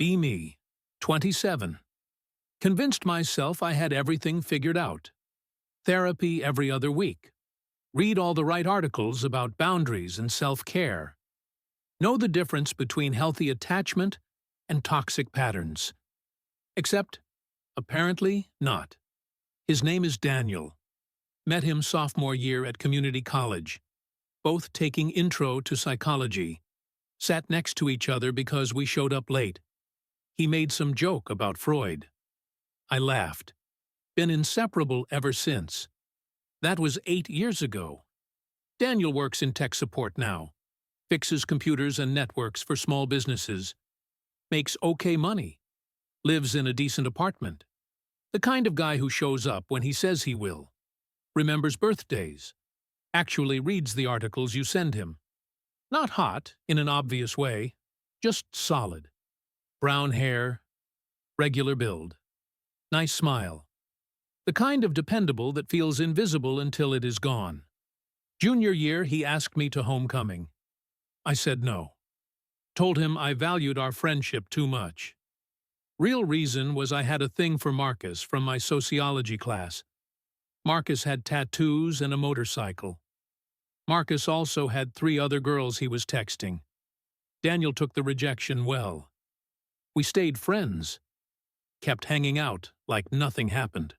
Be me, 27. Convinced myself I had everything figured out. Therapy every other week. Read all the right articles about boundaries and self-care. Know the difference between healthy attachment and toxic patterns. Except, apparently not. His name is Daniel. Met him sophomore year at community college. Both taking intro to psychology. Sat next to each other because we showed up late. He made some joke about Freud. I laughed. Been inseparable ever since. That was 8 years ago. Daniel works in tech support now. Fixes computers and networks for small businesses. Makes okay money. Lives in a decent apartment. The kind of guy who shows up when he says he will. Remembers birthdays. Actually reads the articles you send him. Not hot, in an obvious way. Just solid. Brown hair. Regular build. Nice smile. The kind of dependable that feels invisible until it is gone. Junior year, he asked me to homecoming. I said no. Told him I valued our friendship too much. Real reason was I had a thing for Marcus from my sociology class. Marcus had tattoos and a motorcycle. Marcus also had 3 other girls he was texting. Daniel took the rejection well. We stayed friends. Kept hanging out like nothing happened.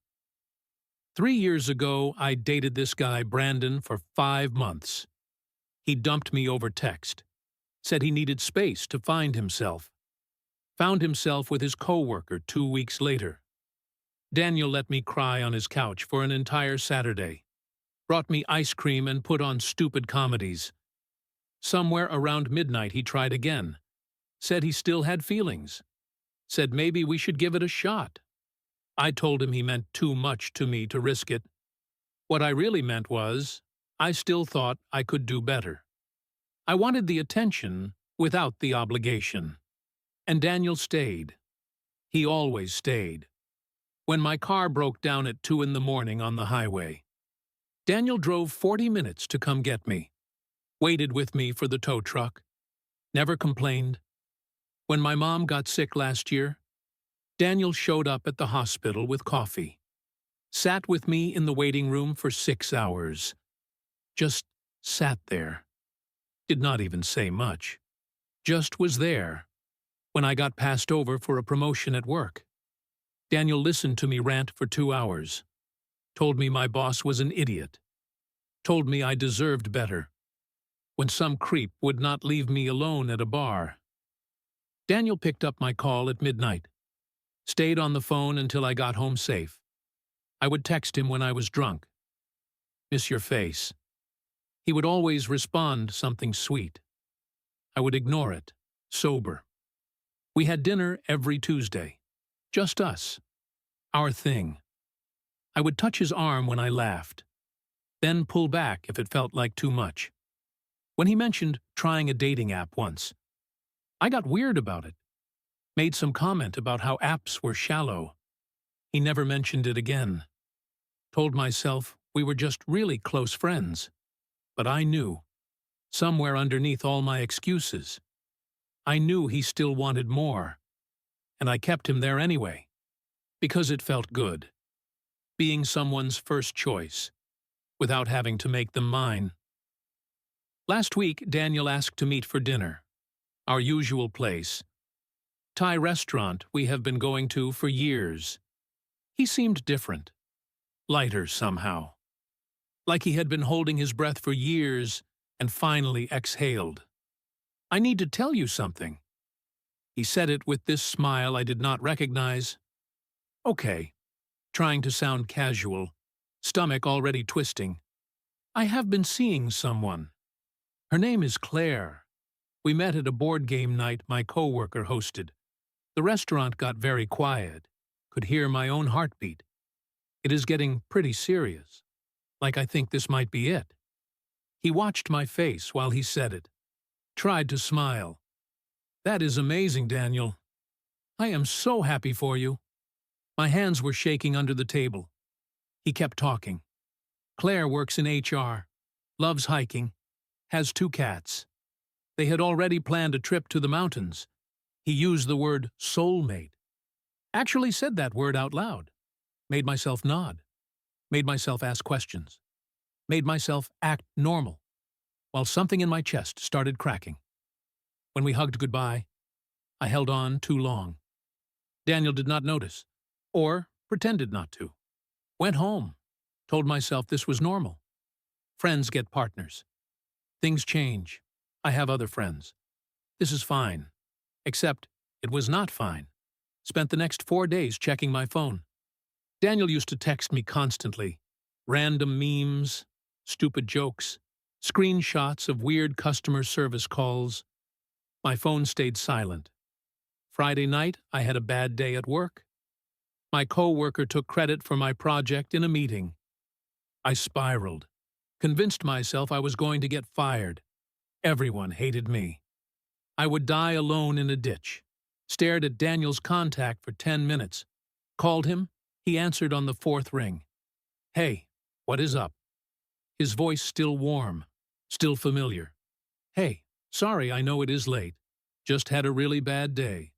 3 years ago, I dated this guy, Brandon, for 5 months. He dumped me over text. Said he needed space to find himself. Found himself with his coworker 2 weeks later. Daniel let me cry on his couch for an entire Saturday. Brought me ice cream and put on stupid comedies. Somewhere around midnight he tried again. Said he still had feelings. Said maybe we should give it a shot. I told him he meant too much to me to risk it. What I really meant was, I still thought I could do better. I wanted the attention without the obligation. And Daniel stayed. He always stayed. When my car broke down at 2 in the morning on the highway, Daniel drove 40 minutes to come get me. Waited with me for the tow truck. Never complained. When my mom got sick last year, Daniel showed up at the hospital with coffee. Sat with me in the waiting room for 6 hours. Just sat there. Did not even say much. Just was there. When I got passed over for a promotion at work, Daniel listened to me rant for 2 hours. Told me my boss was an idiot. Told me I deserved better. When some creep would not leave me alone at a bar. Daniel picked up my call at midnight. Stayed on the phone until I got home safe. I would text him when I was drunk. Miss your face. He would always respond something sweet. I would ignore it, sober. We had dinner every Tuesday. Just us. Our thing. I would touch his arm when I laughed. Then pull back if it felt like too much. When he mentioned trying a dating app once, I got weird about it. Made some comment about how apps were shallow. He never mentioned it again. Told myself we were just really close friends. But I knew, somewhere underneath all my excuses, I knew he still wanted more. And I kept him there anyway. Because it felt good. Being someone's first choice, without having to make them mine. Last week, Daniel asked to meet for dinner. Our usual place. Thai restaurant we have been going to for years. He seemed different. Lighter somehow. Like he had been holding his breath for years and finally exhaled. I need to tell you something. He said it with this smile I did not recognize. Okay. Trying to sound casual, stomach already twisting. I have been seeing someone. Her name is Claire. We met at a board game night my coworker hosted. The restaurant got very quiet. Could hear my own heartbeat. It is getting pretty serious. Like I think this might be it. He watched my face while he said it. Tried to smile. That is amazing, Daniel. I am so happy for you. My hands were shaking under the table. He kept talking. Claire works in HR, loves hiking, has 2 cats. They had already planned a trip to the mountains. He used the word soulmate. Actually said that word out loud. Made myself nod. Made myself ask questions. Made myself act normal, while something in my chest started cracking. When we hugged goodbye, I held on too long. Daniel did not notice, or pretended not to. Went home. Told myself this was normal. Friends get partners. Things change. I have other friends. This is fine. Except, it was not fine. Spent the next 4 days checking my phone. Daniel used to text me constantly. Random memes, stupid jokes, screenshots of weird customer service calls. My phone stayed silent. Friday night, I had a bad day at work. My co-worker took credit for my project in a meeting. I spiraled. Convinced myself I was going to get fired. Everyone hated me. I would die alone in a ditch. Stared at Daniel's contact for 10 minutes. Called him. He answered on the 4th ring. "Hey, what is up?" His voice still warm, still familiar. "Hey, sorry, I know it is late. Just had a really bad day.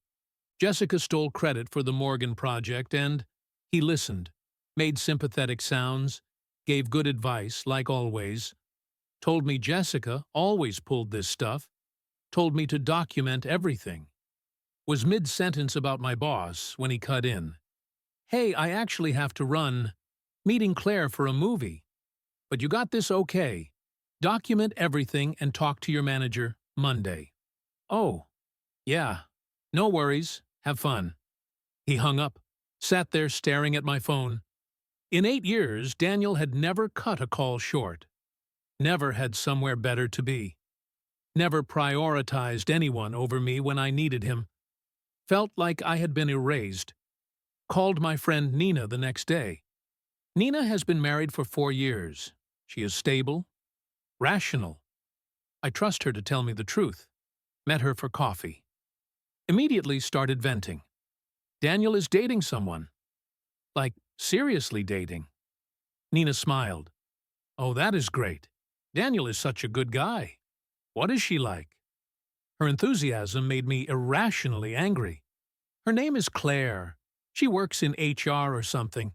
Jessica stole credit for the Morgan project and..." He listened, made sympathetic sounds, gave good advice, like always. Told me Jessica always pulled this stuff. Told me to document everything. Was mid-sentence about my boss when he cut in. "Hey, I actually have to run. Meeting Claire for a movie. But you got this okay. Document everything and talk to your manager Monday." "Oh, yeah. No worries. Have fun." He hung up, sat there staring at my phone. In 8 years, Daniel had never cut a call short. Never had somewhere better to be. Never prioritized anyone over me when I needed him. Felt like I had been erased. Called my friend Nina the next day. Nina has been married for 4 years. She is stable, rational. I trust her to tell me the truth. Met her for coffee. Immediately started venting. Daniel is dating someone. Like, seriously dating. Nina smiled. "Oh, that is great. Daniel is such a good guy. What is she like?" Her enthusiasm made me irrationally angry. "Her name is Claire. She works in HR or something.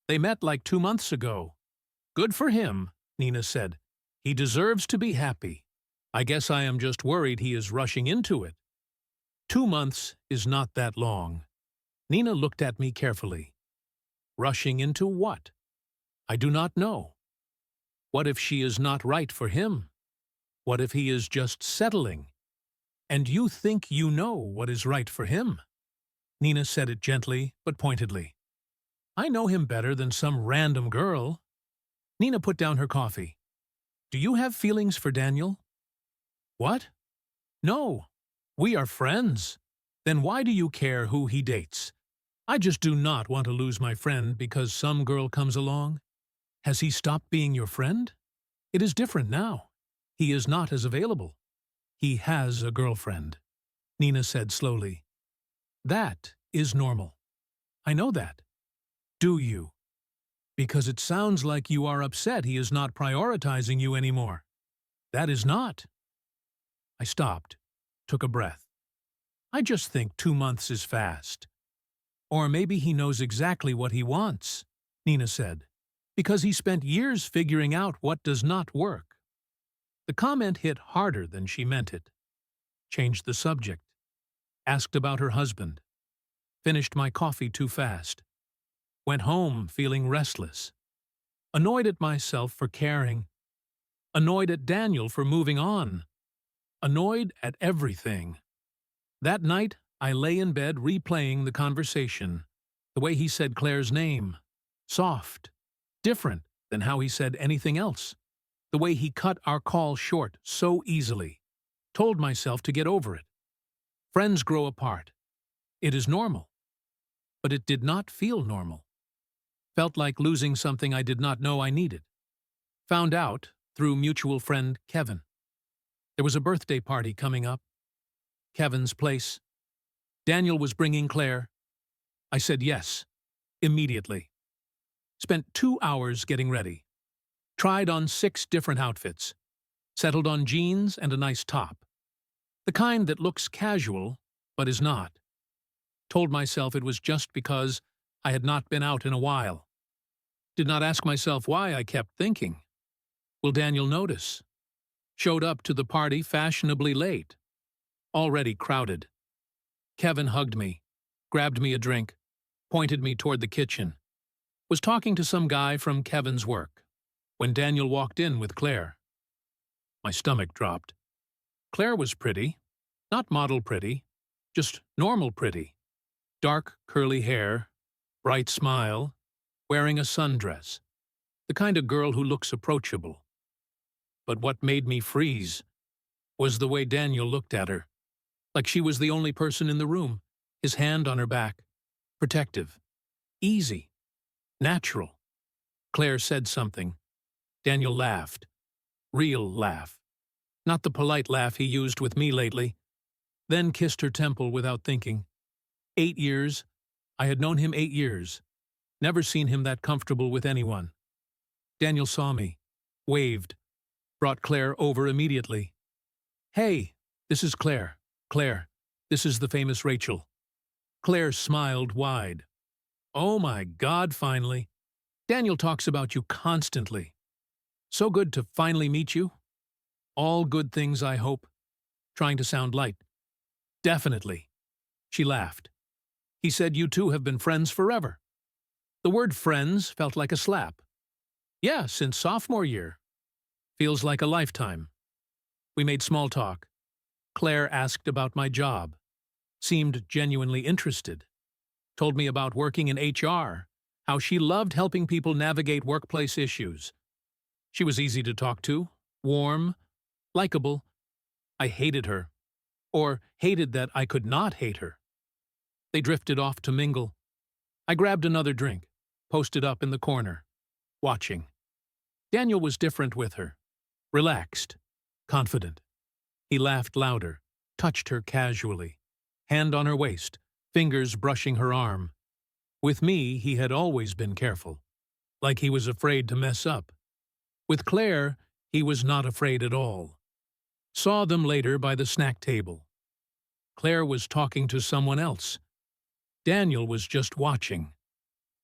They met like 2 months ago." "Good for him," Nina said. "He deserves to be happy. I guess I am just worried he is rushing into it." 2 months is not that long. Nina looked at me carefully. Rushing into what? I do not know. What if she is not right for him? What if he is just settling? And you think you know what is right for him? Nina said it gently but pointedly. I know him better than some random girl. Nina put down her coffee. Do you have feelings for Daniel? What? No. We are friends. Then why do you care who he dates? I just do not want to lose my friend because some girl comes along. Has he stopped being your friend? It is different now. He is not as available. He has a girlfriend, Nina said slowly. That is normal. I know that. Do you? Because it sounds like you are upset he is not prioritizing you anymore. That is not. I stopped, took a breath. I just think 2 months is fast. Or maybe he knows exactly what he wants, Nina said, because he spent years figuring out what does not work. The comment hit harder than she meant it. Changed the subject. Asked about her husband. Finished my coffee too fast. Went home feeling restless. Annoyed at myself for caring. Annoyed at Daniel for moving on. Annoyed at everything. That night, I lay in bed replaying the conversation. The way he said Claire's name. Soft. Different than how he said anything else. The way he cut our call short so easily. Told myself to get over it. Friends grow apart. It is normal. But it did not feel normal. Felt like losing something I did not know I needed. Found out through mutual friend Kevin. There was a birthday party coming up. Kevin's place. Daniel was bringing Claire. I said yes, immediately. Spent 2 hours getting ready. Tried on 6 different outfits. Settled on jeans and a nice top. The kind that looks casual, but is not. Told myself it was just because I had not been out in a while. Did not ask myself why I kept thinking. Will Daniel notice? Showed up to the party fashionably late. Already crowded. Kevin hugged me, grabbed me a drink, pointed me toward the kitchen. Was talking to some guy from Kevin's work, when Daniel walked in with Claire. My stomach dropped. Claire was pretty. Not model pretty, just normal pretty. Dark, curly hair, bright smile, wearing a sundress. The kind of girl who looks approachable. But what made me freeze was the way Daniel looked at her, like she was the only person in the room, his hand on her back, protective, easy, natural. Claire said something. Daniel laughed. Real laugh. Not the polite laugh he used with me lately. Then kissed her temple without thinking. 8 years. I had known him 8 years. Never seen him that comfortable with anyone. Daniel saw me, waved, brought Claire over immediately. Hey, this is Claire. Claire, this is the famous Rachel. Claire smiled wide. Oh my God, finally. Daniel talks about you constantly. So good to finally meet you. All good things, I hope. Trying to sound light. Definitely. She laughed. He said you two have been friends forever. The word friends felt like a slap. Yeah, since sophomore year. Feels like a lifetime. We made small talk. Claire asked about my job. Seemed genuinely interested. Told me about working in HR, how she loved helping people navigate workplace issues. She was easy to talk to, warm, likable. I hated her, or hated that I could not hate her. They drifted off to mingle. I grabbed another drink, posted up in the corner, watching. Daniel was different with her, relaxed, confident. He laughed louder, touched her casually, hand on her waist, fingers brushing her arm. With me, he had always been careful, like he was afraid to mess up. With Claire, he was not afraid at all. Saw them later by the snack table. Claire was talking to someone else. Daniel was just watching.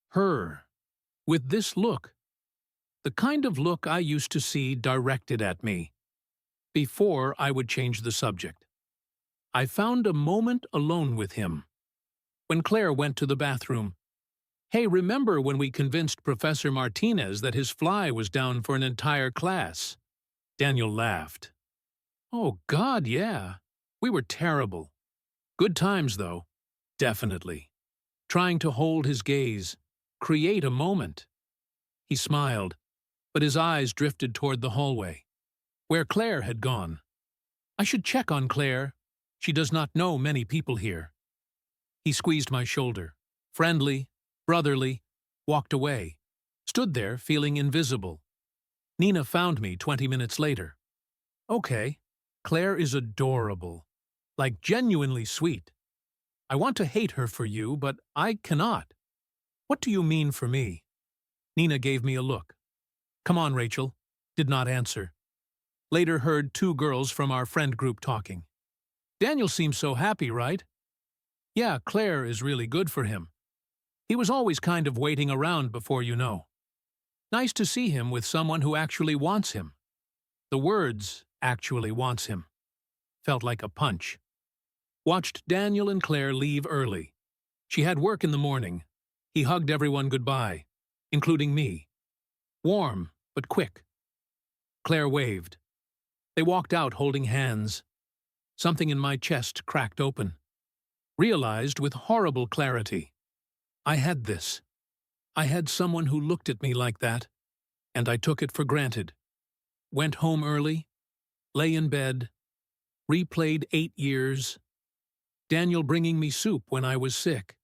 Her. With this look. The kind of look I used to see directed at me. Before I would change the subject. I found a moment alone with him. When Claire went to the bathroom. Hey, remember when we convinced Professor Martinez that his fly was down for an entire class? Daniel laughed. Oh, God, yeah. We were terrible. Good times, though. Definitely. Trying to hold his gaze, create a moment. He smiled, but his eyes drifted toward the hallway, where Claire had gone. I should check on Claire. She does not know many people here. He squeezed my shoulder, friendly, brotherly, walked away, stood there feeling invisible. Nina found me 20 minutes later. Okay, Claire is adorable, like genuinely sweet. I want to hate her for you, but I cannot. What do you mean for me? Nina gave me a look. Come on, Rachel. Did not answer. Later heard 2 girls from our friend group talking. Daniel seems so happy, right? Yeah, Claire is really good for him. He was always kind of waiting around before you know. Nice to see him with someone who actually wants him. The words, actually wants him, felt like a punch. Watched Daniel and Claire leave early. She had work in the morning. He hugged everyone goodbye, including me. Warm, but quick. Claire waved. They walked out holding hands. Something in my chest cracked open. Realized with horrible clarity. I had this. I had someone who looked at me like that, and I took it for granted. Went home early, lay in bed, replayed 8 years. Daniel bringing me soup when I was sick.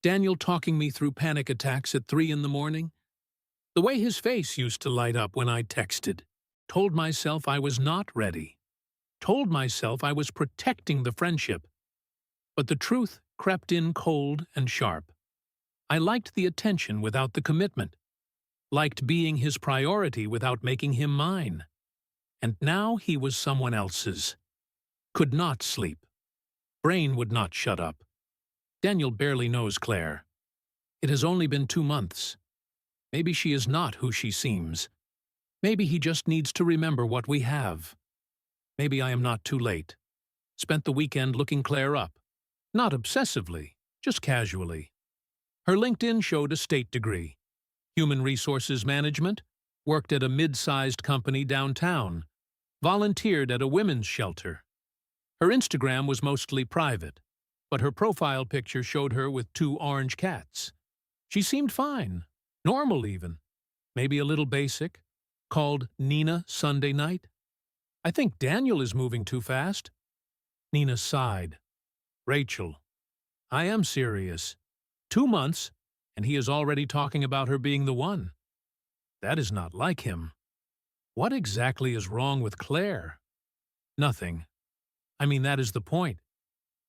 Daniel talking me through panic attacks at 3 in the morning. The way his face used to light up when I texted. Told myself I was not ready. Told myself I was protecting the friendship. But the truth crept in cold and sharp. I liked the attention without the commitment. Liked being his priority without making him mine. And now he was someone else's. Could not sleep. Brain would not shut up. Daniel barely knows Claire. It has only been 2 months. Maybe she is not who she seems. Maybe he just needs to remember what we have. Maybe I am not too late. Spent the weekend looking Claire up. Not obsessively, just casually. Her LinkedIn showed a state degree. Human resources management, worked at a mid-sized company downtown, volunteered at a women's shelter. Her Instagram was mostly private, but her profile picture showed her with 2 orange cats. She seemed fine, normal even, maybe a little basic, called Nina Sunday Night. I think Daniel is moving too fast. Nina sighed. Rachel, I am serious. 2 months, and he is already talking about her being the one. That is not like him. What exactly is wrong with Claire? Nothing. I mean, that is the point.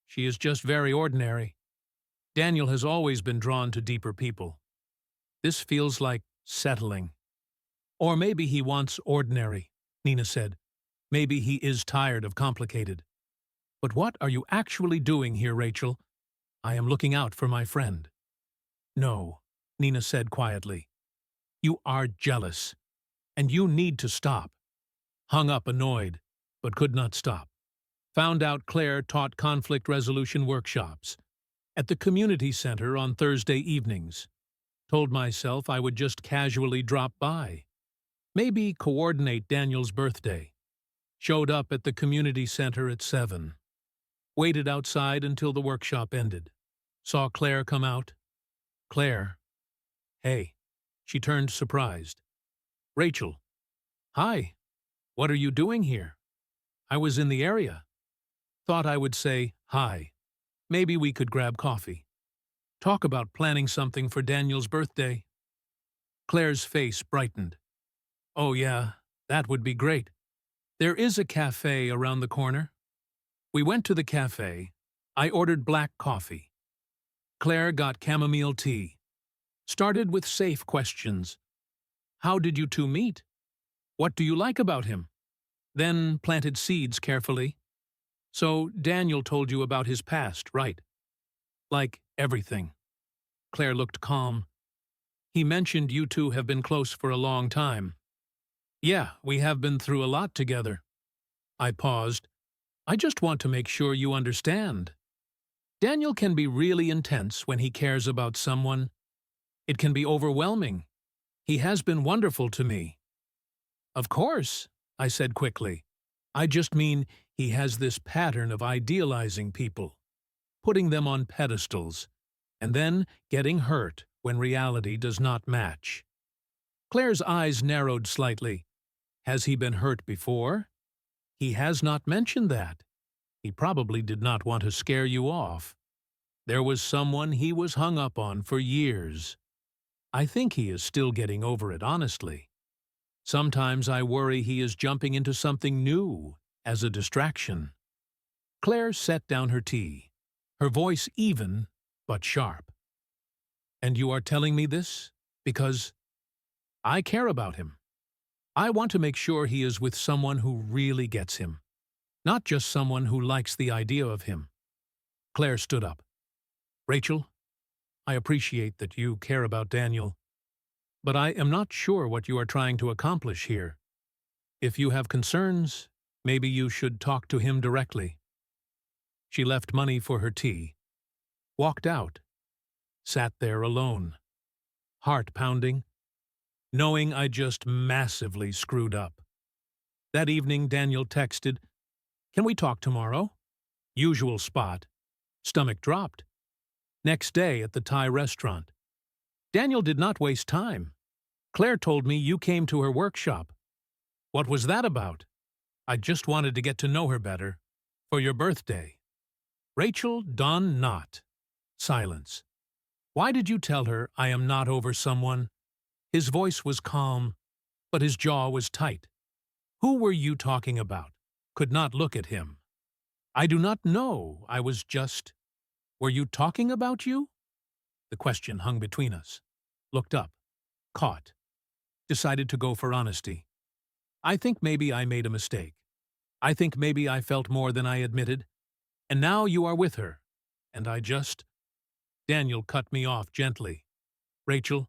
She is just very ordinary. Daniel has always been drawn to deeper people. This feels like settling. Or maybe he wants ordinary, Nina said. Maybe he is tired of complicated. But what are you actually doing here, Rachel? I am looking out for my friend. No, Nina said quietly. You are jealous, and you need to stop. Hung up annoyed, but could not stop. Found out Claire taught conflict resolution workshops at the community center on Thursday evenings. Told myself I would just casually drop by. Maybe coordinate Daniel's birthday. Showed up at the community center at 7. Waited outside until the workshop ended. Saw Claire come out. Claire. Hey. She turned surprised. Rachel. Hi. What are you doing here? I was in the area. Thought I would say hi. Maybe we could grab coffee. Talk about planning something for Daniel's birthday. Claire's face brightened. Oh yeah, that would be great. There is a cafe around the corner. We went to the cafe. I ordered black coffee. Claire got chamomile tea. Started with safe questions. How did you two meet? What do you like about him? Then planted seeds carefully. So Daniel told you about his past, right? Like everything. Claire looked calm. He mentioned you two have been close for a long time. Yeah, we have been through a lot together. I paused. I just want to make sure you understand. Daniel can be really intense when he cares about someone. It can be overwhelming. He has been wonderful to me. Of course, I said quickly. I just mean he has this pattern of idealizing people, putting them on pedestals, and then getting hurt when reality does not match. Claire's eyes narrowed slightly. Has he been hurt before? He has not mentioned that. He probably did not want to scare you off. There was someone he was hung up on for years. I think he is still getting over it, honestly. Sometimes I worry he is jumping into something new as a distraction. Claire set down her tea, her voice even but sharp. And you are telling me this because I care about him. I want to make sure he is with someone who really gets him, not just someone who likes the idea of him. Claire stood up. Rachel, I appreciate that you care about Daniel, but I am not sure what you are trying to accomplish here. If you have concerns, maybe you should talk to him directly. She left money for her tea, walked out, sat there alone, heart pounding, knowing I just massively screwed up. That evening, Daniel texted, "Can we talk tomorrow?" Usual spot. Stomach dropped. Next day at the Thai restaurant. Daniel did not waste time. Claire told me you came to her workshop. What was that about? I just wanted to get to know her better. For your birthday. Rachel done not. Silence. Why did you tell her I am not over someone? His voice was calm, but his jaw was tight. Who were you talking about? Could not look at him. I do not know. I was just... Were you talking about you? The question hung between us. Looked up. Caught. Decided to go for honesty. I think maybe I made a mistake. I think maybe I felt more than I admitted. And now you are with her. And I just— Daniel cut me off gently. Rachel,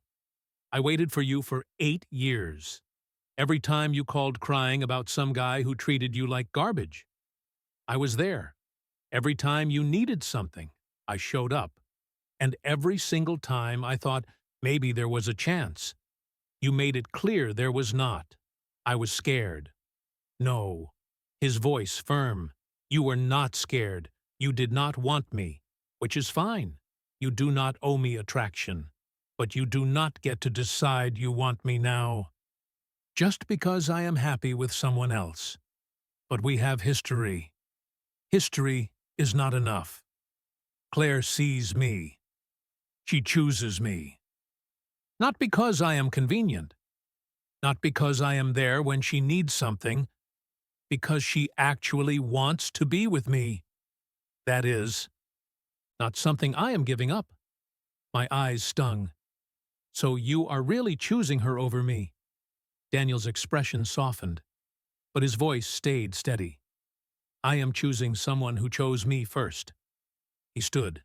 I waited for you for 8 years. Every time you called crying about some guy who treated you like garbage, I was there. Every time you needed something, I showed up. And every single time I thought maybe there was a chance. You made it clear there was not. I was scared. No. His voice firm. You were not scared. You did not want me, which is fine. You do not owe me attraction. But you do not get to decide you want me now. Just because I am happy with someone else. But we have history. History is not enough. Claire sees me. She chooses me. Not because I am convenient. Not because I am there when she needs something. Because she actually wants to be with me. That is, not something I am giving up. My eyes stung. So you are really choosing her over me. Daniel's expression softened, but his voice stayed steady. I am choosing someone who chose me first. He stood.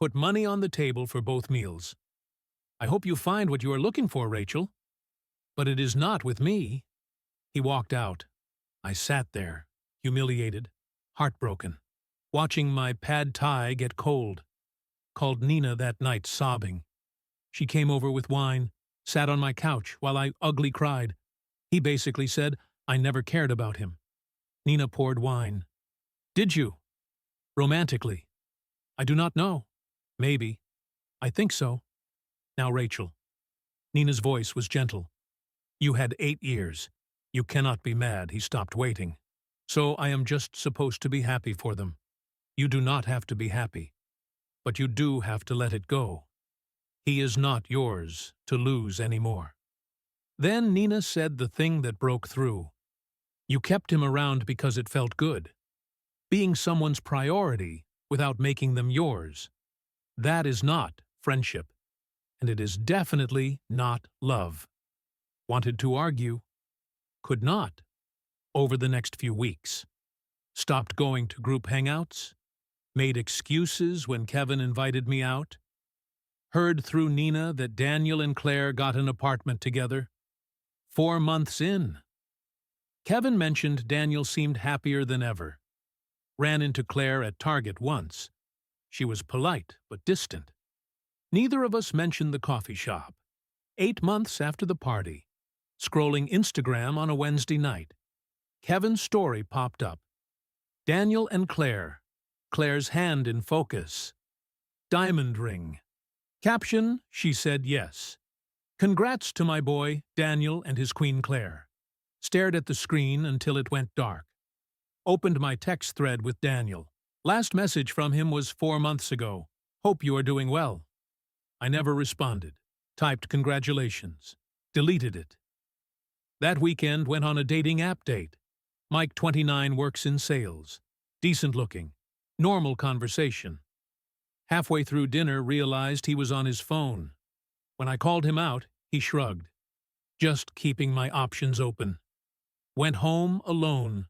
Put money on the table for both meals. I hope you find what you are looking for, Rachel. But it is not with me. He walked out. I sat there, humiliated, heartbroken, watching my pad thai get cold. Called Nina that night sobbing. She came over with wine, sat on my couch while I ugly cried. He basically said I never cared about him. Nina poured wine. Did you? Romantically. I do not know. Maybe. I think so. Now, Rachel. Nina's voice was gentle. You had 8 years. You cannot be mad. He stopped waiting. So I am just supposed to be happy for them. You do not have to be happy. But you do have to let it go. He is not yours to lose anymore. Then Nina said the thing that broke through. You kept him around because it felt good. Being someone's priority without making them yours. That is not friendship. And it is definitely not love. Wanted to argue. Could not. Over the next few weeks. Stopped going to group hangouts. Made excuses when Kevin invited me out. Heard through Nina that Daniel and Claire got an apartment together. 4 months in. Kevin mentioned Daniel seemed happier than ever. Ran into Claire at Target once. She was polite but distant. Neither of us mentioned the coffee shop. 8 months after the party. Scrolling Instagram on a Wednesday night. Kevin's story popped up. Daniel and Claire. Claire's hand in focus. Diamond ring. Caption, she said yes. Congrats to my boy, Daniel, and his queen Claire. Stared at the screen until it went dark. Opened my text thread with Daniel. Last message from him was 4 months ago. Hope you are doing well. I never responded. Typed congratulations. Deleted it. That weekend went on a dating app date. Mike, 29, works in sales. Decent looking. Normal conversation. Halfway through dinner, realized he was on his phone. When I called him out, he shrugged. Just keeping my options open. Went home alone.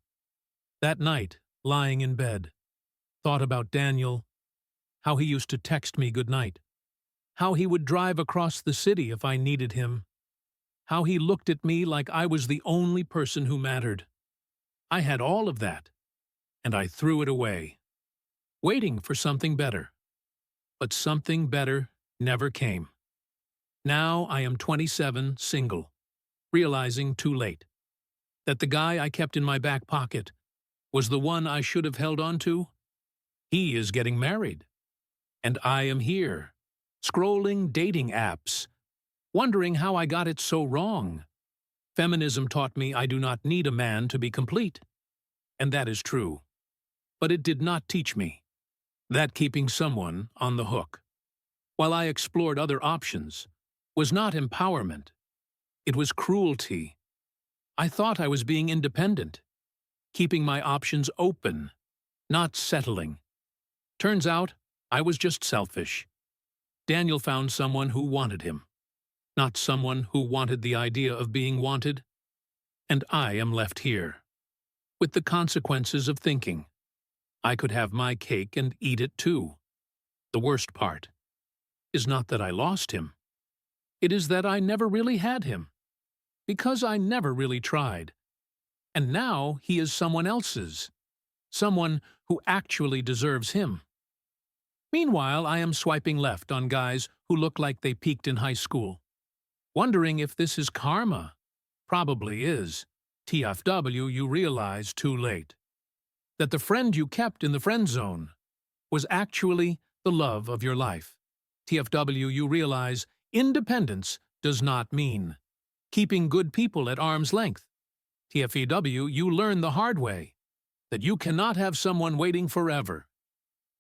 That night, lying in bed. Thought about Daniel. How he used to text me goodnight. How he would drive across the city if I needed him. How he looked at me like I was the only person who mattered. I had all of that, and I threw it away. Waiting for something better. But something better never came. Now I am 27, single, realizing too late that the guy I kept in my back pocket was the one I should have held on to. He is getting married, and I am here, scrolling dating apps, wondering how I got it so wrong. Feminism taught me I do not need a man to be complete, and that is true. But it did not teach me that keeping someone on the hook, while I explored other options, was not empowerment. It was cruelty. I thought I was being independent, keeping my options open, not settling. Turns out, I was just selfish. Daniel found someone who wanted him, not someone who wanted the idea of being wanted. And I am left here, with the consequences of thinking I could have my cake and eat it too. The worst part is not that I lost him. It is that I never really had him, because I never really tried. And now he is someone else's, someone who actually deserves him. Meanwhile, I am swiping left on guys who look like they peaked in high school, wondering if this is karma. Probably is. TFW, you realize too late that the friend you kept in the friend zone was actually the love of your life. TFW, you realize independence does not mean keeping good people at arm's length. TFEW, you learn the hard way that you cannot have someone waiting forever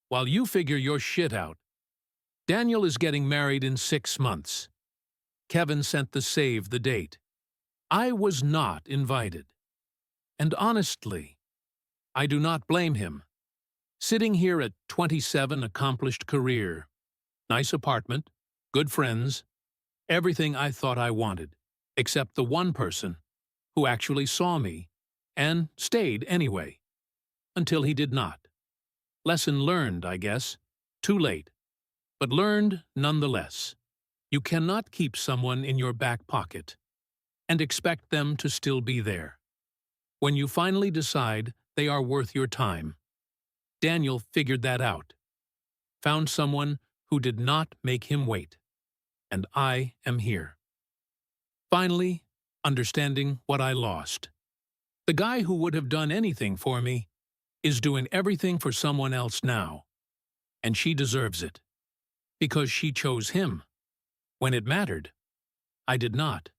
while you figure your shit out. Daniel is getting married in 6 months. Kevin sent the save the date. I was not invited. And honestly, I do not blame him. Sitting here at 27, accomplished career, nice apartment, good friends, everything I thought I wanted, except the one person who actually saw me and stayed anyway, until he did not. Lesson learned, I guess. Too late. But learned nonetheless. You cannot keep someone in your back pocket and expect them to still be there when you finally decide they are worth your time. Daniel figured that out, found someone who did not make him wait, and I am here. Finally, understanding what I lost. The guy who would have done anything for me is doing everything for someone else now, and she deserves it, because she chose him. When it mattered, I did not.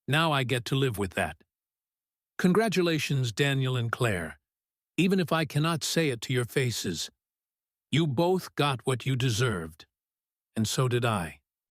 Now I get to live with that. Congratulations, Daniel and Claire. Even if I cannot say it to your faces, you both got what you deserved, and so did I.